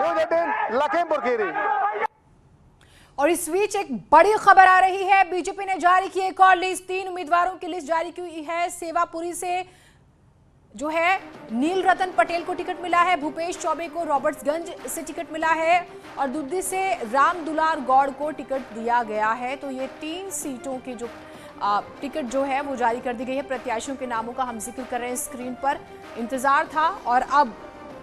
News 18 Lakhimpur Kheri. और इस बीच एक बड़ी खबर आ रही है, बीजेपी ने जारी की एक और लिस्ट, 3 उम्मीदवारों की लिस्ट जारी की है। सेवापुरी से जो है नील रतन पटेल को टिकट मिला है, भूपेश चौबे को रॉबर्ट्सगंज से टिकट मिला है और दुद्दी से राम दुलार गौड़ को टिकट दिया गया है। तो ये 3 सीटों के जो टिकट जो है वो जारी कर दी गई है। प्रत्याशियों के नामों का हम जिक्र कर रहे हैं, स्क्रीन पर इंतजार था और अब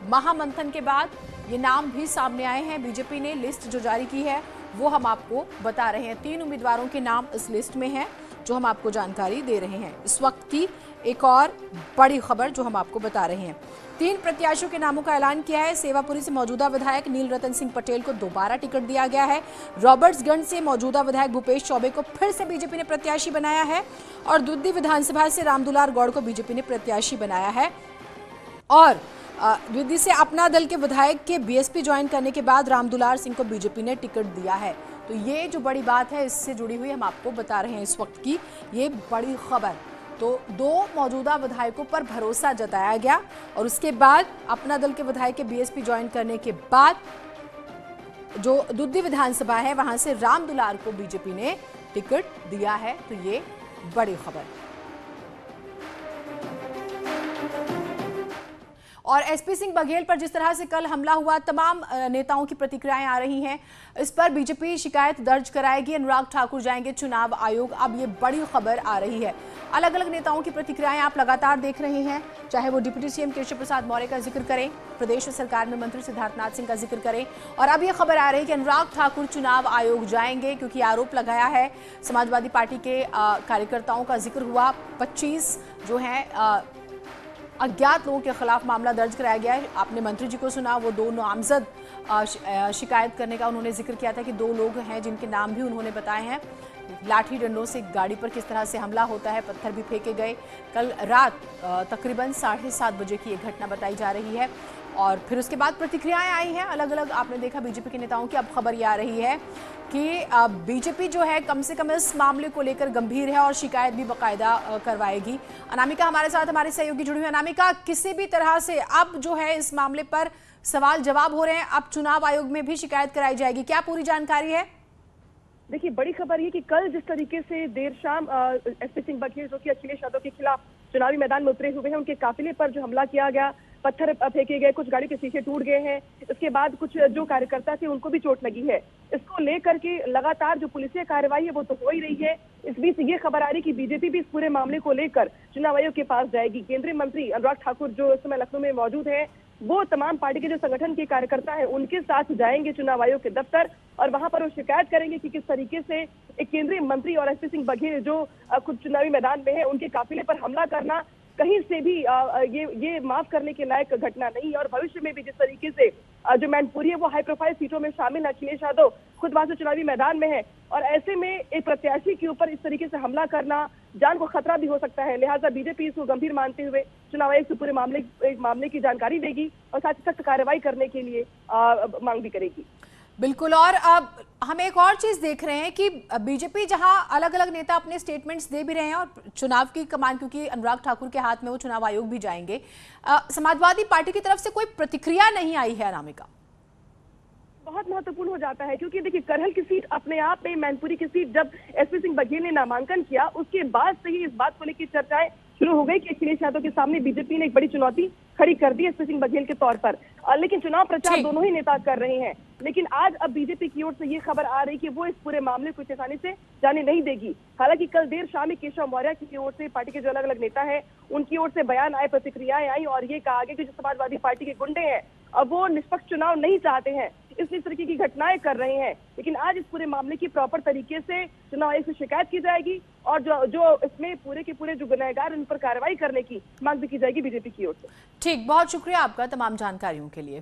महामंथन के बाद ये नाम भी सामने आए हैं। बीजेपी ने लिस्ट जो जारी की है वो हम आपको बता रहे हैं। 3 उम्मीदवारों के नाम इस लिस्ट में हैं जो हम आपको जानकारी दे रहे हैं। इस वक्त की एक और बड़ी खबर जो हम आपको बता रहे हैं, 3 प्रत्याशियों के नामों का ऐलान किया है। सेवापुरी से मौजूदा विधायक नील रतन सिंह पटेल को दोबारा टिकट दिया गया है। रॉबर्ट्सगंज से मौजूदा विधायक भूपेश चौबे को फिर से बीजेपी ने प्रत्याशी बनाया है और दुद्दी विधानसभा से रामदुलार गौड़ को बीजेपी ने प्रत्याशी बनाया है। और दुद्दी से अपना दल के विधायक के बीएसपी ज्वाइन करने के बाद रामदुलार सिंह को बीजेपी ने टिकट दिया है। तो ये जो बड़ी बात है इससे जुड़ी हुई हम आपको बता रहे हैं इस वक्त की ये बड़ी खबर। तो 2 मौजूदा विधायकों पर भरोसा जताया गया और उसके बाद अपना दल के विधायक के बीएसपी ज्वाइन करने के बाद जो दुद्दी विधानसभा है वहां से रामदुलार को बीजेपी ने टिकट दिया है। तो ये बड़ी खबर। और एसपी सिंह बघेल पर जिस तरह से कल हमला हुआ, तमाम नेताओं की प्रतिक्रियाएं आ रही हैं। इस पर बीजेपी शिकायत दर्ज कराएगी, अनुराग ठाकुर जाएंगे चुनाव आयोग। अब ये बड़ी खबर आ रही है। अलग अलग नेताओं की प्रतिक्रियाएं आप लगातार देख रहे हैं, चाहे वो डिप्टी सीएम केशव प्रसाद मौर्य का जिक्र करें, प्रदेश सरकार में मंत्री सिद्धार्थनाथ सिंह का जिक्र करें। और अब ये खबर आ रही है कि अनुराग ठाकुर चुनाव आयोग जाएंगे क्योंकि आरोप लगाया है समाजवादी पार्टी के कार्यकर्ताओं का जिक्र हुआ। 25 जो है अज्ञात लोगों के खिलाफ मामला दर्ज कराया गया है। आपने मंत्री जी को सुना, वो 2 नामजद शिकायत करने का उन्होंने जिक्र किया था कि 2 लोग हैं जिनके नाम भी उन्होंने बताए हैं। लाठी डंडों से गाड़ी पर किस तरह से हमला होता है, पत्थर भी फेंके गए। कल रात तकरीबन 7:30 बजे की एक घटना बताई जा रही है और फिर उसके बाद प्रतिक्रियाएं आई हैं अलग अलग। आपने देखा बीजेपी के नेताओं की। अब खबर ये आ रही है कि बीजेपी जो है कम से कम इस मामले को लेकर गंभीर है और शिकायत भी बाकायदा करवाएगी। अनामिका हमारे साथ, हमारे सहयोगी जुड़ी हुई। अनामिका, किसी भी तरह से अब जो है इस मामले पर सवाल जवाब हो रहे हैं, अब चुनाव आयोग में भी शिकायत कराई जाएगी, क्या पूरी जानकारी है? देखिए, बड़ी खबर ये कि कल जिस तरीके से देर शाम एसपी सिंह बघेल जो कि अखिलेश यादव के खिलाफ चुनावी मैदान में उतरे हुए हैं, उनके काफिले पर जो हमला किया गया, पत्थर फेंके गए, कुछ गाड़ी के शीशे टूट गए हैं, इसके बाद कुछ जो कार्यकर्ता थे उनको भी चोट लगी है। इसको लेकर के लगातार जो पुलिसिया कार्रवाई है वो तो हो ही रही है। इस बीच ये खबर आ रही कि बीजेपी भी इस पूरे मामले को लेकर चुनाव आयोग के पास जाएगी। केंद्रीय मंत्री अनुराग ठाकुर जो इस समय लखनऊ में मौजूद है, वो तमाम पार्टी के जो संगठन के कार्यकर्ता है उनके साथ जाएंगे चुनाव आयोग के दफ्तर और वहां पर वो शिकायत करेंगे कि किस तरीके से एक केंद्रीय मंत्री और एसपी सिंह बघेल जो खुद चुनावी मैदान में है उनके काफिले पर हमला करना कहीं से भी ये माफ करने के लायक घटना नहीं है। और भविष्य में भी जिस तरीके से जो मैनपुरी है वो हाई प्रोफाइल सीटों में शामिल है, अखिलेश यादव खुद वहां से चुनावी मैदान में है और ऐसे में एक प्रत्याशी के ऊपर इस तरीके से हमला करना जान को खतरा भी हो सकता है। लिहाजा बीजेपी इसको गंभीर मानते हुए चुनाव आयोग से पूरे मामले की जानकारी देगी और साथ ही सख्त कार्रवाई करने के लिए मांग भी करेगी। बिल्कुल। और अब हम एक और चीज देख रहे हैं कि बीजेपी जहां अलग अलग नेता अपने स्टेटमेंट्स दे भी रहे हैं और चुनाव की कमान क्योंकि अनुराग ठाकुर के हाथ में वो चुनाव आयोग भी जाएंगे, समाजवादी पार्टी की तरफ से कोई प्रतिक्रिया नहीं आई है। अनामिका, बहुत महत्वपूर्ण हो जाता है क्योंकि देखिए करहल की सीट अपने आप में, मैनपुरी की सीट जब एसपी सिंह बघेल ने नामांकन किया उसके बाद से ही इस बात को लेकर चर्चाएं शुरू हो गई कि अखिलेश यादव के सामने बीजेपी ने एक बड़ी चुनौती खड़ी कर दी एसपी सिंह बघेल के तौर पर। लेकिन चुनाव प्रचार दोनों ही नेता कर रहे हैं। लेकिन आज अब बीजेपी की ओर से ये खबर आ रही कि वो इस पूरे मामले को आसानी से जाने नहीं देगी। हालांकि कल देर शाम केशव मौर्य की ओर से पार्टी के जो अलग अलग नेता हैं उनकी ओर से बयान आए, प्रतिक्रियाएं आई और ये कहा गया कि जो समाजवादी पार्टी के गुंडे हैं अब वो निष्पक्ष चुनाव नहीं चाहते हैं, इसलिए तरीके की घटनाएं कर रहे हैं। लेकिन आज इस पूरे मामले की प्रॉपर तरीके से चुनाव आयोग से शिकायत की जाएगी और जो इसमें पूरे के पूरे जो गुनहगार उन पर कार्रवाई करने की मांग भी की जाएगी बीजेपी की ओर से। ठीक, बहुत शुक्रिया आपका तमाम जानकारियों के लिए।